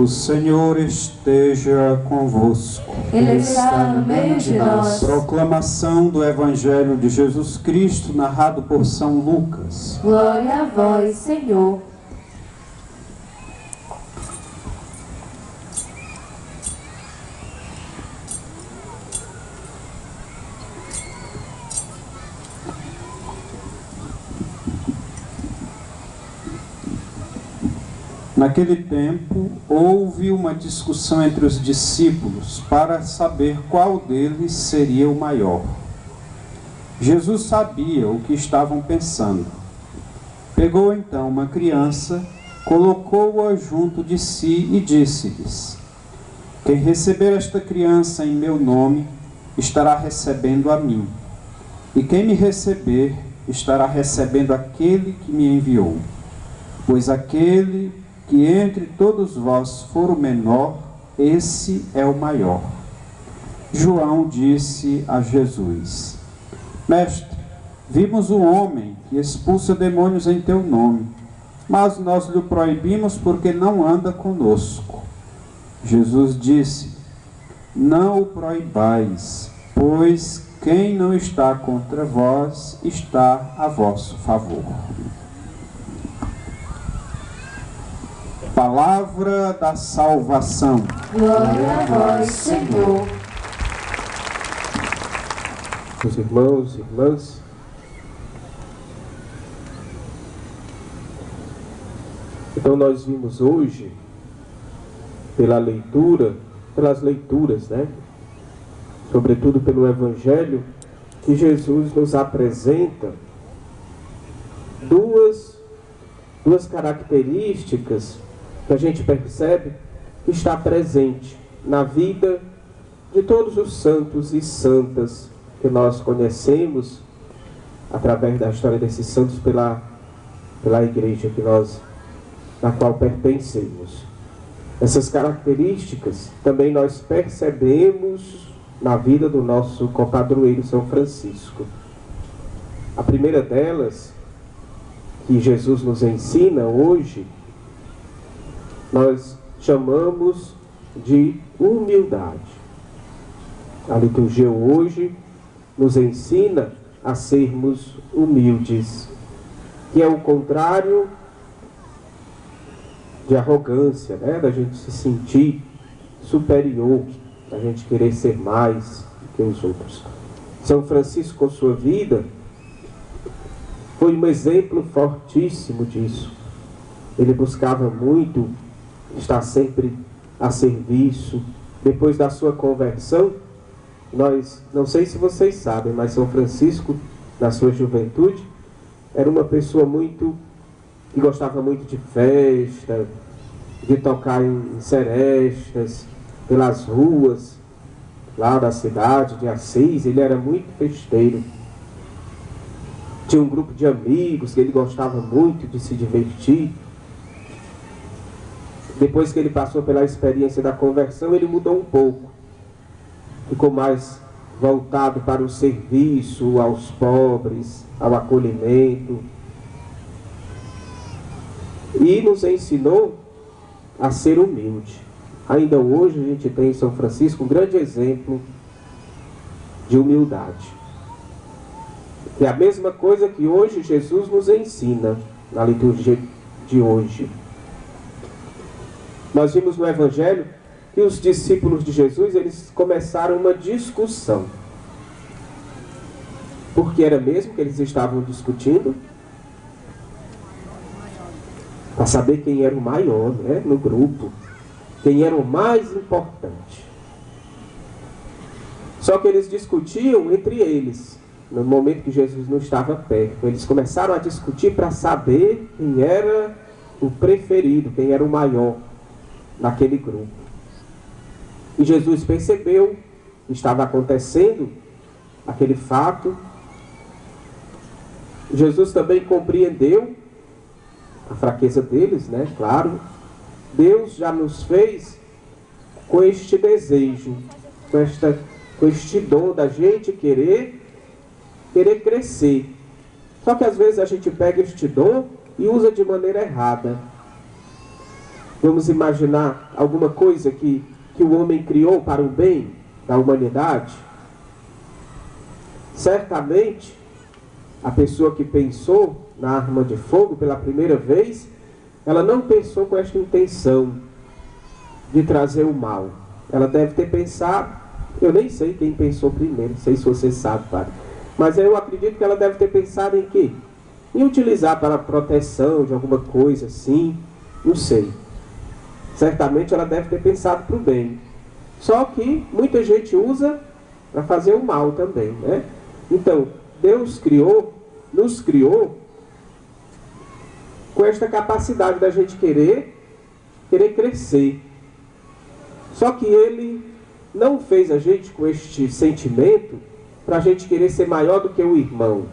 O Senhor esteja convosco. Ele está no meio de nós. Proclamação do Evangelho de Jesus Cristo, narrado por São Lucas. Glória a vós, Senhor. Naquele tempo, houve uma discussão entre os discípulos para saber qual deles seria o maior. Jesus sabia o que estavam pensando. Pegou então uma criança, colocou-a junto de si e disse-lhes: quem receber esta criança em meu nome, estará recebendo a mim. E quem me receber, estará recebendo aquele que me enviou. Pois aquele que entre todos vós for o menor, esse é o maior. João disse a Jesus: Mestre, vimos um homem que expulsa demônios em teu nome, mas nós lhe proibimos porque não anda conosco. Jesus disse: não o proibais, pois quem não está contra vós está a vosso favor. Palavra da salvação. Glória a vós, Senhor. Meus irmãos e irmãs, então nós vimos hoje, pelas leituras, sobretudo pelo Evangelho, que Jesus nos apresenta duas características que a gente percebe que está presente na vida de todos os santos e santas que nós conhecemos através da história desses santos pela igreja na qual pertencemos. Essas características também nós percebemos na vida do nosso compadroeiro São Francisco. A primeira delas, que Jesus nos ensina hoje, nós chamamos de humildade. A liturgia hoje nos ensina a sermos humildes, que é o contrário de arrogância, da gente se sentir superior, da gente querer ser mais do que os outros. São Francisco, com sua vida, foi um exemplo fortíssimo disso. Ele buscava muito estar sempre a serviço. Depois da sua conversão, não sei se vocês sabem, mas São Francisco, na sua juventude, era uma pessoa que gostava muito de festa, de tocar em serestas, pelas ruas lá da cidade de Assis. Ele era muito festeiro. Tinha um grupo de amigos que ele gostava muito de se divertir. Depois que ele passou pela experiência da conversão, ele mudou um pouco. Ficou mais voltado para o serviço aos pobres, ao acolhimento. E nos ensinou a ser humilde. Ainda hoje a gente tem em São Francisco um grande exemplo de humildade. É a mesma coisa que hoje Jesus nos ensina na liturgia de hoje. Nós vimos no Evangelho que os discípulos de Jesus, eles começaram uma discussão. Por que era mesmo que eles estavam discutindo? Para saber quem era o maior, no grupo. Quem era o mais importante. Só que eles discutiam entre eles, no momento que Jesus não estava perto. Eles começaram a discutir para saber quem era o preferido, quem era o maior naquele grupo. E Jesus percebeu que estava acontecendo aquele fato. Jesus também compreendeu a fraqueza deles, né? Claro. Deus já nos fez com este desejo, com este dom da gente querer crescer. Só que às vezes a gente pega este dom e usa de maneira errada. Vamos imaginar alguma coisa que o homem criou para o bem da humanidade? Certamente, a pessoa que pensou na arma de fogo pela primeira vez, ela não pensou com esta intenção de trazer o mal. Ela deve ter pensado, eu nem sei quem pensou primeiro, não sei se você sabe, padre, mas eu acredito que ela deve ter pensado em quê? Em utilizar para a proteção de alguma coisa assim, não sei. Certamente ela deve ter pensado para o bem. Só que muita gente usa para fazer o mal também, né? Então, Deus nos criou com esta capacidade da gente querer crescer. Só que Ele não fez a gente com este sentimento para a gente querer ser maior do que o irmão.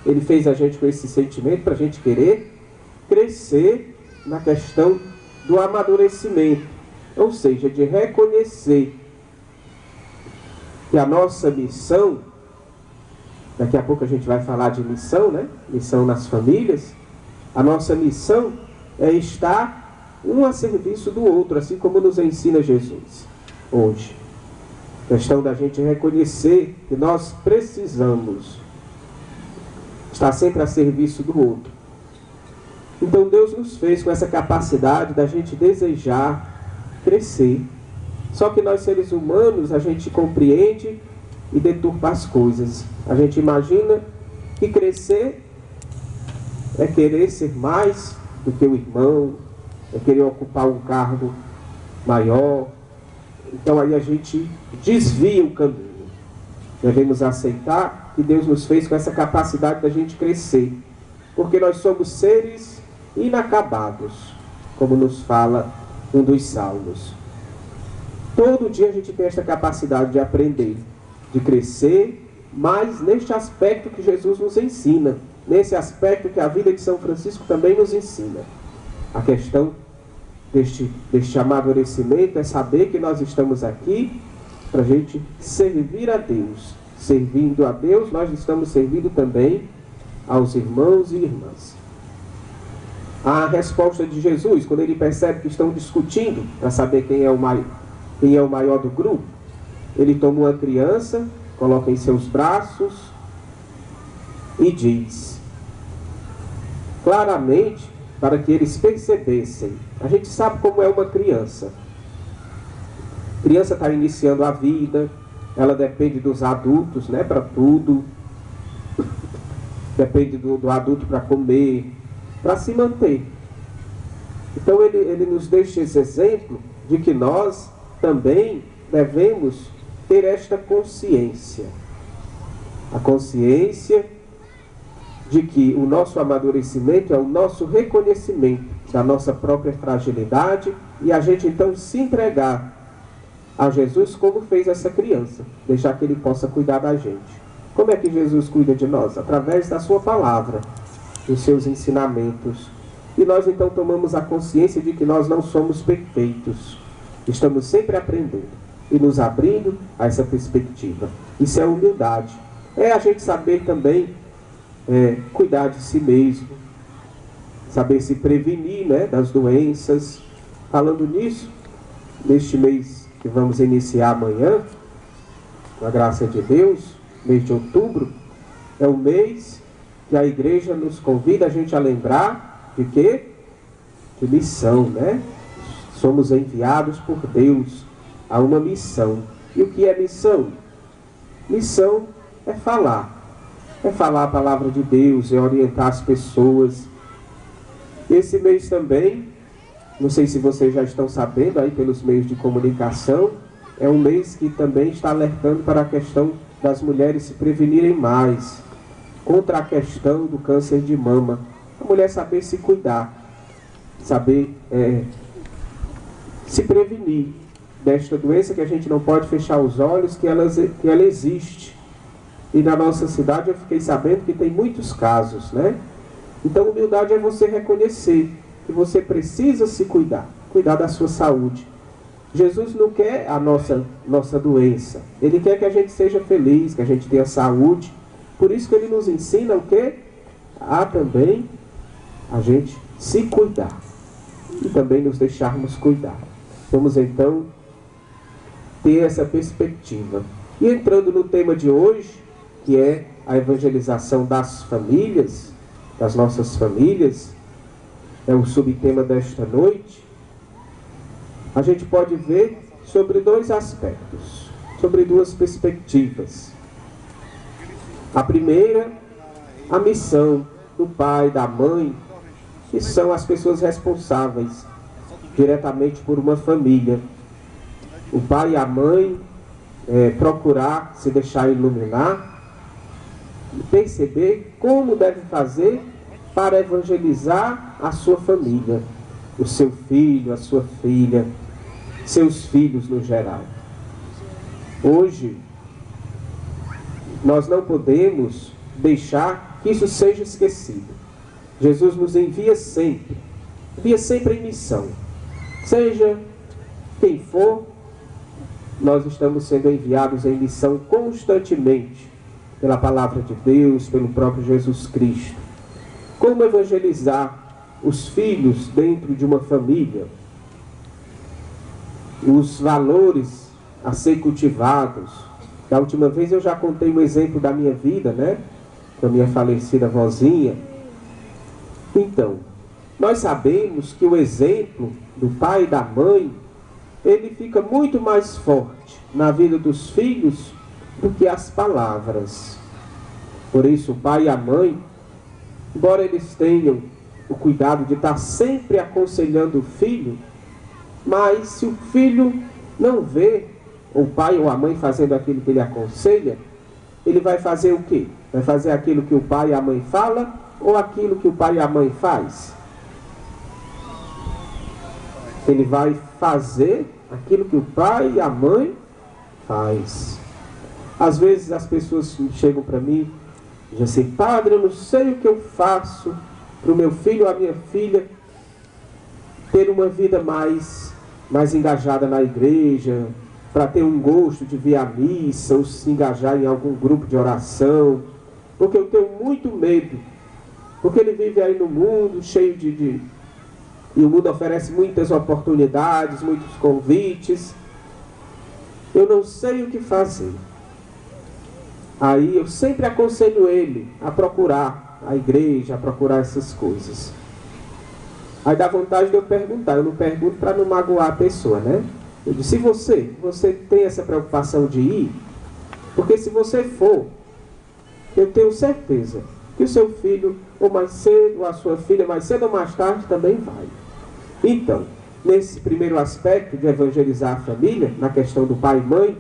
Ele fez a gente com esse sentimento para a gente querer crescer na questão do amadurecimento. Ou seja, de reconhecer que a nossa missão, daqui a pouco a gente vai falar de missão, né? Missão nas famílias. A nossa missão é estar um a serviço do outro, assim como nos ensina Jesus hoje. A questão da gente reconhecer que nós precisamos estar sempre a serviço do outro. Então Deus nos fez com essa capacidade da gente desejar crescer. Só que nós, seres humanos, a gente compreende e deturpa as coisas. A gente imagina que crescer é querer ser mais do que o irmão, é querer ocupar um cargo maior. Então aí a gente desvia o caminho. Devemos aceitar que Deus nos fez com essa capacidade da gente crescer, porque nós somos seres inacabados, como nos fala um dos salmos. Todo dia a gente tem esta capacidade de aprender, de crescer, mas neste aspecto que Jesus nos ensina, nesse aspecto que a vida de São Francisco também nos ensina. A questão deste amadurecimento é saber que nós estamos aqui para a gente servir a Deus. Servindo a Deus, nós estamos servindo também aos irmãos e irmãs. A resposta de Jesus, quando ele percebe que estão discutindo para saber quem é o maior do grupo, ele toma uma criança, coloca em seus braços e diz claramente, para que eles percebessem. A gente sabe como é uma criança. A criança está iniciando a vida, ela depende dos adultos, né, para tudo. Depende do adulto para comer, para se manter. Então ele nos deixa esse exemplo de que nós também devemos ter esta consciência. A consciência de que o nosso amadurecimento é o nosso reconhecimento da nossa própria fragilidade e a gente então se entregar a Jesus como fez essa criança, deixar que ele possa cuidar da gente. Como é que Jesus cuida de nós? Através da sua palavra, dos seus ensinamentos. E nós então tomamos a consciência de que nós não somos perfeitos. Estamos sempre aprendendo e nos abrindo a essa perspectiva. Isso é humildade. É a gente saber também cuidar de si mesmo, saber se prevenir, né, das doenças. Falando nisso, neste mês que vamos iniciar amanhã, com a graça de Deus, mês de outubro, é o mês que a igreja nos convida a gente a lembrar de quê? De missão, né? Somos enviados por Deus a uma missão. E o que é missão? Missão é falar. É falar a palavra de Deus, é orientar as pessoas. Esse mês também, não sei se vocês já estão sabendo aí pelos meios de comunicação, é um mês que também está alertando para a questão das mulheres se prevenirem mais contra a questão do câncer de mama. A mulher saber se cuidar, saber se prevenir desta doença que a gente não pode fechar os olhos, que ela existe. E na nossa cidade eu fiquei sabendo que tem muitos casos, né? Então, humildade é você reconhecer que você precisa se cuidar, cuidar da sua saúde. Jesus não quer a nossa doença. Ele quer que a gente seja feliz, que a gente tenha saúde. Por isso que ele nos ensina o quê? A também a gente se cuidar. E também nos deixarmos cuidar. Vamos então ter essa perspectiva. E entrando no tema de hoje, que é a evangelização das famílias, das nossas famílias, é o subtema desta noite, a gente pode ver sobre dois aspectos, sobre duas perspectivas. A primeira, a missão do pai, da mãe, que são as pessoas responsáveis diretamente por uma família. O pai e a mãe procurar se deixar iluminar e perceber como deve fazer para evangelizar a sua família, o seu filho, a sua filha, seus filhos no geral. Hoje, nós não podemos deixar que isso seja esquecido. Jesus nos envia sempre em missão. Seja quem for, nós estamos sendo enviados em missão constantemente pela palavra de Deus, pelo próprio Jesus Cristo. Como evangelizar os filhos dentro de uma família? Os valores a ser cultivados. Da última vez eu já contei um exemplo da minha vida, né? Com a minha falecida vozinha. Então, nós sabemos que o exemplo do pai e da mãe, ele fica muito mais forte na vida dos filhos do que as palavras. Por isso, o pai e a mãe, embora eles tenham o cuidado de estar sempre aconselhando o filho, mas se o filho não vê o pai ou a mãe fazendo aquilo que ele aconselha, ele vai fazer o quê? Vai fazer aquilo que o pai e a mãe falam ou aquilo que o pai e a mãe faz? Ele vai fazer aquilo que o pai e a mãe faz. Às vezes as pessoas chegam para mim e dizem assim: padre, eu não sei o que eu faço para o meu filho ou a minha filha ter uma vida mais engajada na igreja, para ter um gosto de vir à missa ou se engajar em algum grupo de oração, porque eu tenho muito medo, porque ele vive aí no mundo cheio e o mundo oferece muitas oportunidades, muitos convites. Eu não sei o que fazer. Aí eu sempre aconselho ele a procurar a igreja, a procurar essas coisas. Aí dá vontade de eu perguntar. Eu não pergunto para não magoar a pessoa, né? Eu disse: se você tem essa preocupação de ir, porque se você for, eu tenho certeza que o seu filho, ou mais cedo, ou a sua filha, mais cedo ou mais tarde, também vai. Então, nesse primeiro aspecto de evangelizar a família, na questão do pai e mãe,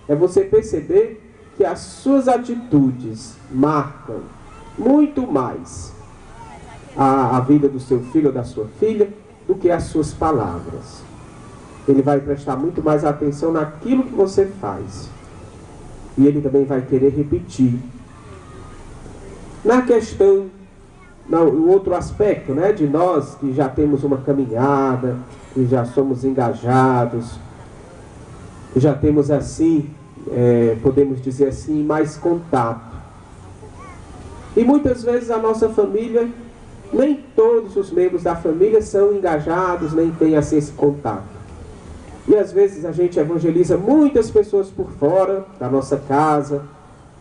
é você perceber que as suas atitudes marcam muito mais a vida do seu filho ou da sua filha do que as suas palavras. Ele vai prestar muito mais atenção naquilo que você faz. E ele também vai querer repetir. Na questão, o outro aspecto, né, de nós que já temos uma caminhada, que já somos engajados, que já temos assim, podemos dizer assim, mais contato. E muitas vezes a nossa família, nem todos os membros da família são engajados, nem têm assim esse contato. E às vezes a gente evangeliza muitas pessoas por fora da nossa casa,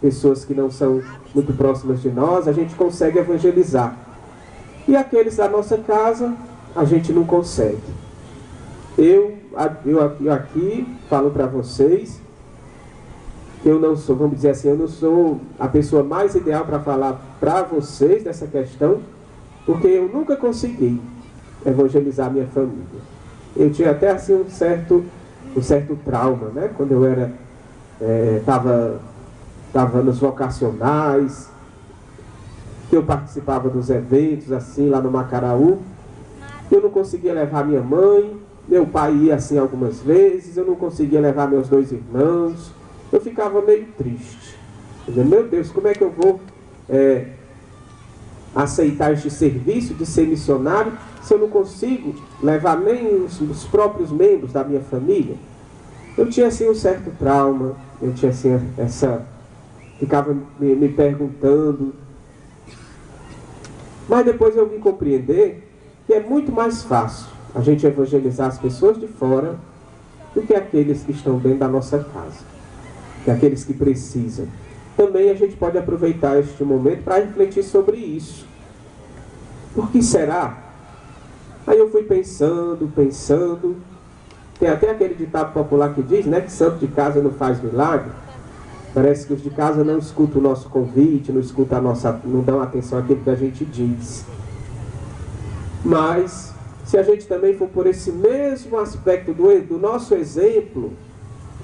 pessoas que não são muito próximas de nós, a gente consegue evangelizar. E aqueles da nossa casa, a gente não consegue. Eu aqui falo para vocês que eu não sou, vamos dizer assim, eu não sou a pessoa mais ideal para falar para vocês dessa questão, porque eu nunca consegui evangelizar minha família. Eu tinha até assim um certo trauma, né? Quando eu estava nos vocacionais, que eu participava dos eventos assim lá no Macaraú, eu não conseguia levar minha mãe, meu pai ia assim algumas vezes, eu não conseguia levar meus 2 irmãos, eu ficava meio triste. Eu dizia: meu Deus, como é que eu vou aceitar este serviço de ser missionário se eu não consigo levar nem os próprios membros da minha família? Eu tinha assim um certo trauma, eu tinha assim ficava me perguntando. Mas depois eu vim compreender que é muito mais fácil a gente evangelizar as pessoas de fora do que aqueles que estão dentro da nossa casa, que aqueles que precisam. Também a gente pode aproveitar este momento para refletir sobre isso. Por que será? Aí eu fui pensando. Tem até aquele ditado popular que diz, né, que santo de casa não faz milagre. Parece que os de casa não escutam o nosso convite, não dão atenção àquilo que a gente diz. Mas, se a gente também for por esse mesmo aspecto do nosso exemplo,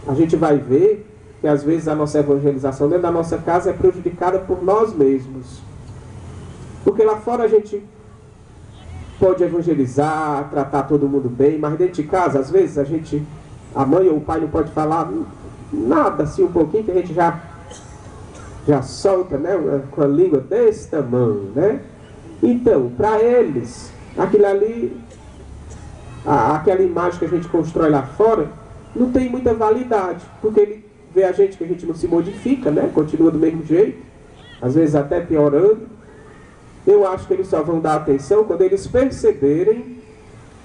a gente vai ver que às vezes a nossa evangelização dentro da nossa casa é prejudicada por nós mesmos. Porque lá fora a gente pode evangelizar, tratar todo mundo bem, mas dentro de casa, às vezes, a mãe ou o pai não pode falar nada, assim, um pouquinho, que a gente já solta, né, com a língua desse tamanho, né? Então, para eles, aquilo ali, aquela imagem que a gente constrói lá fora, não tem muita validade, porque ele vê a gente que a gente não se modifica, né? Continua do mesmo jeito, às vezes até piorando. Eu acho que eles só vão dar atenção quando eles perceberem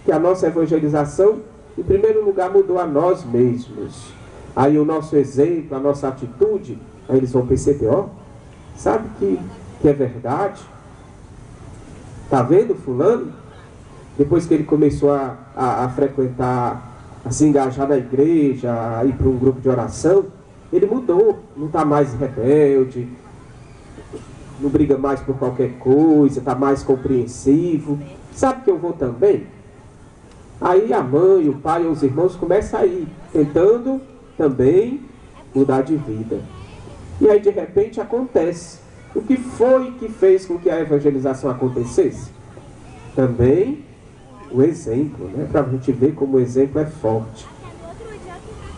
que a nossa evangelização, em primeiro lugar, mudou a nós mesmos. Aí o nosso exemplo, a nossa atitude, aí eles vão perceber, ó, sabe que é verdade? Tá vendo fulano? Depois que ele começou a frequentar, a se engajar na igreja, a ir para um grupo de oração, ele mudou, não está mais rebelde, não briga mais por qualquer coisa, está mais compreensivo. Sabe que eu vou também? Aí a mãe, o pai ou os irmãos começam a ir, tentando também mudar de vida. E aí de repente acontece. O que foi que fez com que a evangelização acontecesse? Também o exemplo, né? Para a gente ver como o exemplo é forte.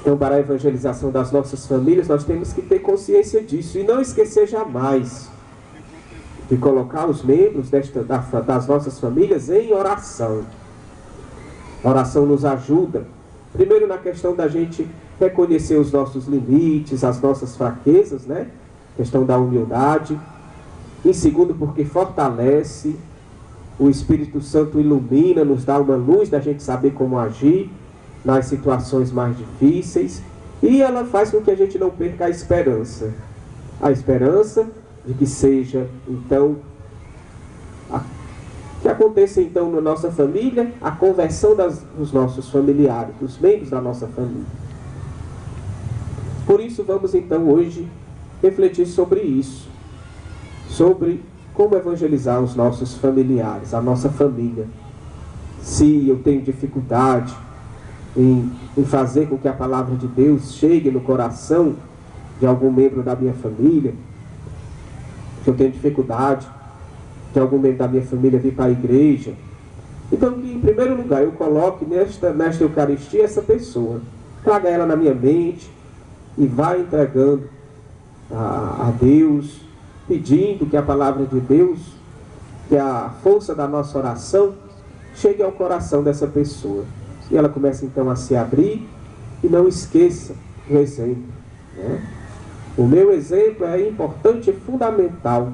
Então, para a evangelização das nossas famílias, nós temos que ter consciência disso e não esquecer jamais de colocar os membros das nossas famílias em oração. A oração nos ajuda, primeiro na questão da gente reconhecer os nossos limites, as nossas fraquezas, né? Questão da humildade. Em segundo, porque fortalece, o Espírito Santo ilumina, nos dá uma luz da gente saber como agir nas situações mais difíceis. E ela faz com que a gente não perca a esperança. A esperança de que seja, então, que aconteça, então, na nossa família, a conversão dos nossos familiares, dos membros da nossa família. Por isso, vamos, então, hoje, refletir sobre isso. Sobre como evangelizar os nossos familiares, a nossa família. Se eu tenho dificuldade em fazer com que a palavra de Deus chegue no coração de algum membro da minha família, se eu tenho dificuldade de algum membro da minha família vir para a igreja, então que em primeiro lugar eu coloque nesta Eucaristia essa pessoa, traga ela na minha mente e vá entregando a Deus, pedindo que a palavra de Deus, que a força da nossa oração chegue ao coração dessa pessoa. E ela começa então a se abrir, e não esqueça o exemplo, né? O meu exemplo é importante e fundamental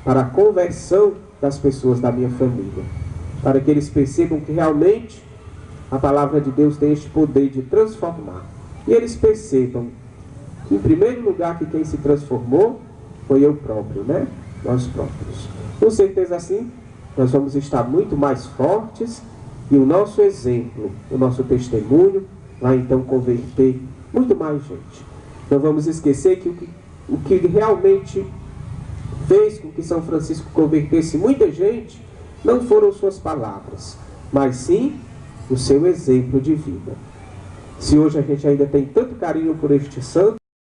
para a conversão das pessoas da minha família, para que eles percebam que realmente a palavra de Deus tem este poder de transformar. E eles percebam que, em primeiro lugar, que quem se transformou foi eu próprio, né? Nós próprios. Com certeza, assim, nós vamos estar muito mais fortes e o nosso exemplo, o nosso testemunho vai então converter muito mais gente. Não vamos esquecer que o que realmente fez com que São Francisco convertesse muita gente não foram suas palavras, mas sim o seu exemplo de vida. Se hoje a gente ainda tem tanto carinho por este santo,